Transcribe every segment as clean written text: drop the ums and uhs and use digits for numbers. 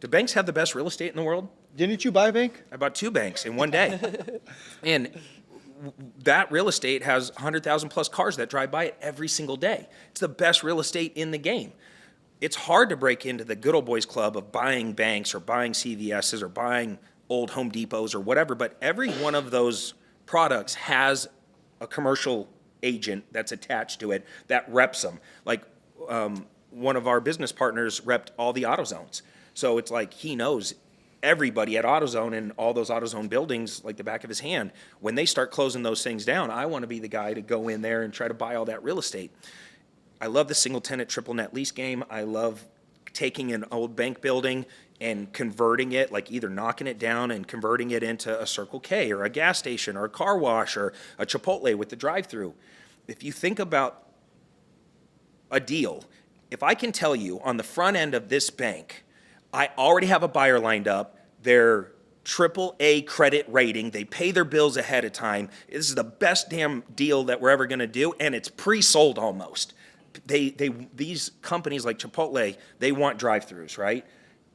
Do banks have the best real estate in the world? Didn't you buy a bank? I bought 2 banks in one day. And that real estate has 100,000 plus cars that drive by it every single day. It's the best real estate in the game. It's hard to break into the good old boys club of buying banks or buying CVS's or buying old Home Depots or whatever, but every one of those products has a commercial agent that's attached to it that reps them. Like one of our business partners repped all the AutoZones. So it's like he knows everybody at AutoZone and all those AutoZone buildings like the back of his hand. When they start closing those things down, I want to be the guy to go in there and try to buy all that real estate. I love the single tenant triple net lease game. I love taking an old bank building and converting it, like either knocking it down and converting it into a Circle K or a gas station or a car wash or a Chipotle with the drive-through. If you think about a deal, if I can tell you on the front end of this bank, I already have a buyer lined up. They're AAA credit rating. They pay their bills ahead of time. This is the best damn deal that we're ever going to do, and it's pre-sold almost. These companies like Chipotle, they want drive-throughs, right?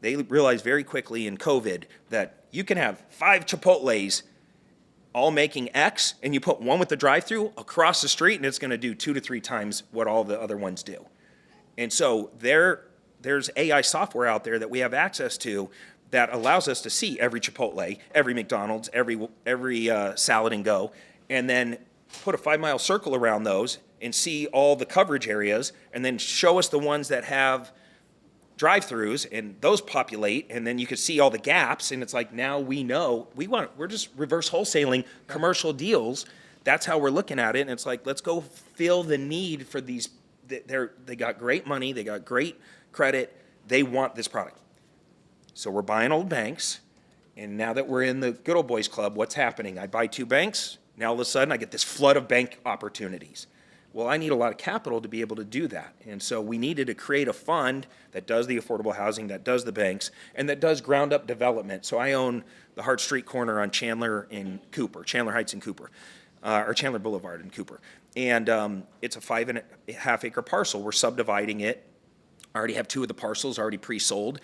They realized very quickly in COVID that you can have 5 Chipotles all making X, and you put one with the drive-through across the street, and it's going to do 2 to 3 times what all the other ones do. And so there's AI software out there that we have access to that allows us to see every Chipotle, every McDonald's, every Salad and Go, and then put a 5-mile circle around those and see all the coverage areas, and then show us the ones that have drive-throughs, and those populate, and then you can see all the gaps, and it's like now we know we're just reverse wholesaling commercial deals. That's how we're looking at it, and it's like let's go fill the need for these. They got great money, they got great credit, they want this product. So we're buying old banks, and now that we're in the good old boys club, what's happening? I buy 2 banks, now all of a sudden I get this flood of bank opportunities. Well, I need a lot of capital to be able to do that. And so we needed to create a fund that does the affordable housing, that does the banks, and that does ground up development. So I own the Hart Street corner on Chandler Heights and Cooper, or Chandler Boulevard in Cooper. And it's a 5.5 acre parcel. We're subdividing it. I already have 2 of the parcels already pre-sold.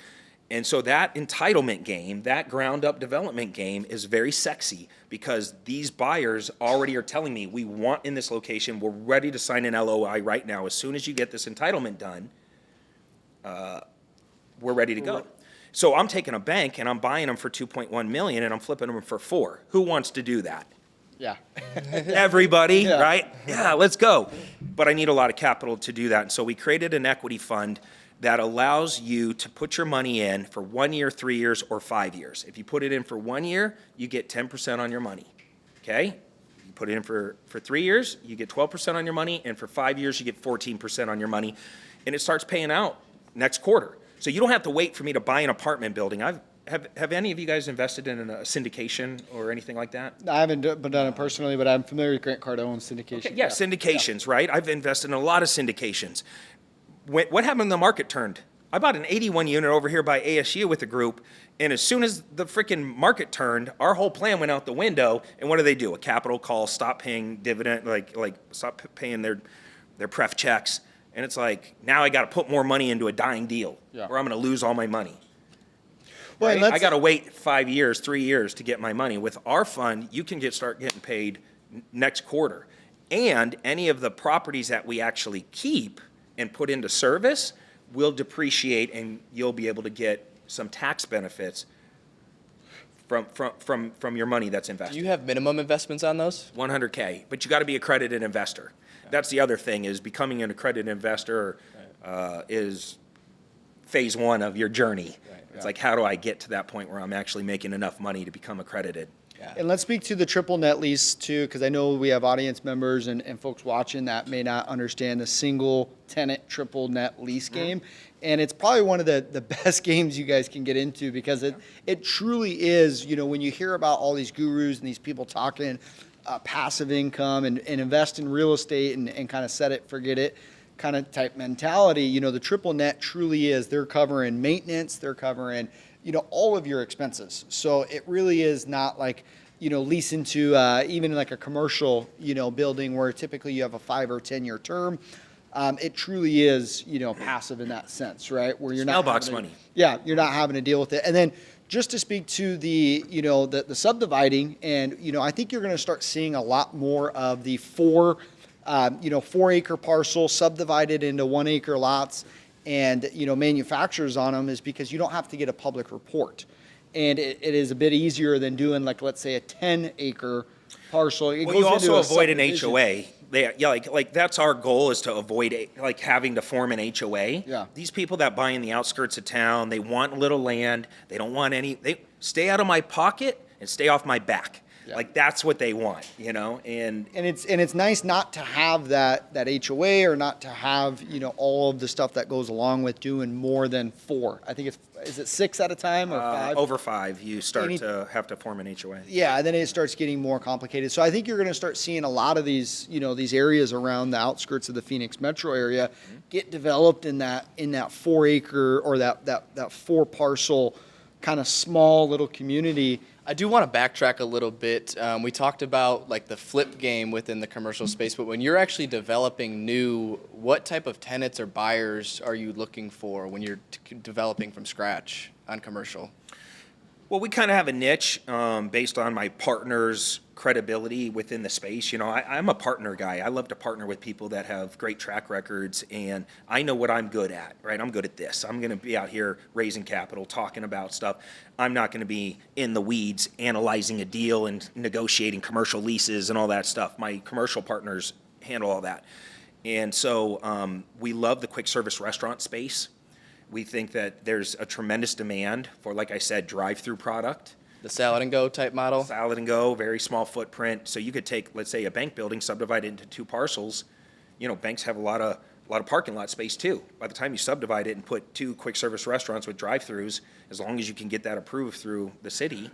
And so that entitlement game, that ground up development game is very sexy because these buyers already are telling me we want in this location, we're ready to sign an LOI right now. As soon as you get this entitlement done, we're ready to go. So I'm taking a bank and I'm buying them for 2.1 million and I'm flipping them for 4. Who wants to do that? Yeah. Everybody, right? Yeah, let's go. But I need a lot of capital to do that. And so we created an equity fund that allows you to put your money in for 1 year, 3 years, or 5 years. If you put it in for 1 year, you get 10% on your money, okay? You put it in for 3 years, you get 12% on your money, and for 5 years, you get 14% on your money, and it starts paying out next quarter. So you don't have to wait for me to buy an apartment building. Have any of you guys invested in a syndication or anything like that? I haven't done it personally, but I'm familiar with Grant Cardone's syndication. Okay, yeah, syndications, right? I've invested in a lot of syndications. What happened when the market turned? I bought an 81 unit over here by ASU with a group, and as soon as the freaking market turned, our whole plan went out the window, and what do? A capital call, stop paying dividend, like stop paying their pref checks, and it's like, now I gotta put more money into a dying deal, or I'm gonna lose all my money. Well, right? I gotta wait 5 years, 3 years to get my money. With our fund, you can start getting paid next quarter, and any of the properties that we actually keep and put into service will depreciate, and you'll be able to get some tax benefits from your money that's invested. Do you have minimum investments on those? 100K, but you got to be accredited investor. Okay. That's the other thing, is becoming an accredited investor is phase 1 of your journey. Right. It's like, how do I get to that point where I'm actually making enough money to become accredited? Yeah. And let's speak to the triple net lease too, because I know we have audience members and folks watching that may not understand the single tenant triple net lease game. And it's probably one of the best games you guys can get into, because it truly is, when you hear about all these gurus and these people talking passive income and invest in real estate and kind of set it, forget it kind of type mentality, the triple net truly is, they're covering maintenance, they're covering all of your expenses. So it really is not like, lease into even like a commercial, building where typically you have a 5 or 10 year term. it truly is, passive in that sense, right? Where you're not Mailbox having to- money. Yeah, you're not having to deal with it. And then just to speak to the, the subdividing, and, I think you're going to start seeing a lot more of the 4-acre parcel subdivided into 1-acre lots and, manufacturers on them, is because you don't have to get a public report. And it is a bit easier than doing, like, let's say, a 10-acre parcel. It Well, goes you also into a avoid an subdivision. HOA. Like that's our goal, is to avoid like having to form an HOA. Yeah. These people that buy in the outskirts of town, they want a little land. They don't want any. They stay out of my pocket and stay off my back. Yeah. Like that's what they want, And And it's nice not to have that HOA, or not to have, all of the stuff that goes along with doing more than 4. I think is it 6 at a time or 5? over 5, you start Any- to have to form an HOA. Yeah, and then it starts getting more complicated. So I think you're going to start seeing a lot of these, these areas around the outskirts of the Phoenix metro area get developed in that 4-acre or that 4-parcel kind of small little community. I do want to backtrack a little bit. We talked about like the flip game within the commercial space, but when you're actually developing new, what type of tenants or buyers are you looking for when you're developing from scratch on commercial? Well, we kind of have a niche based on my partner's credibility within the space. I'm a partner guy. I love to partner with people that have great track records, and I know what I'm good at, right? I'm good at this. I'm going to be out here raising capital, talking about stuff. I'm not going to be in the weeds analyzing a deal and negotiating commercial leases and all that stuff. My commercial partners handle all that. And so we love the quick service restaurant space. We think that there's a tremendous demand for, like I said, drive-through product. The salad and go type model? Salad and go, very small footprint. So you could take, let's say, a bank building, subdivide it into 2 parcels. Banks have a lot of parking lot space too. By the time you subdivide it and put 2 quick service restaurants with drive-throughs, as long as you can get that approved through the city,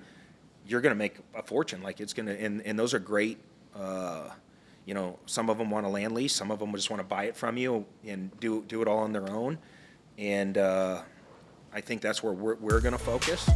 you're going to make a fortune. Like it's going to, and those are great. Some of them want a land lease. Some of them just want to buy it from you and do it all on their own. And I think that's where we're going to focus.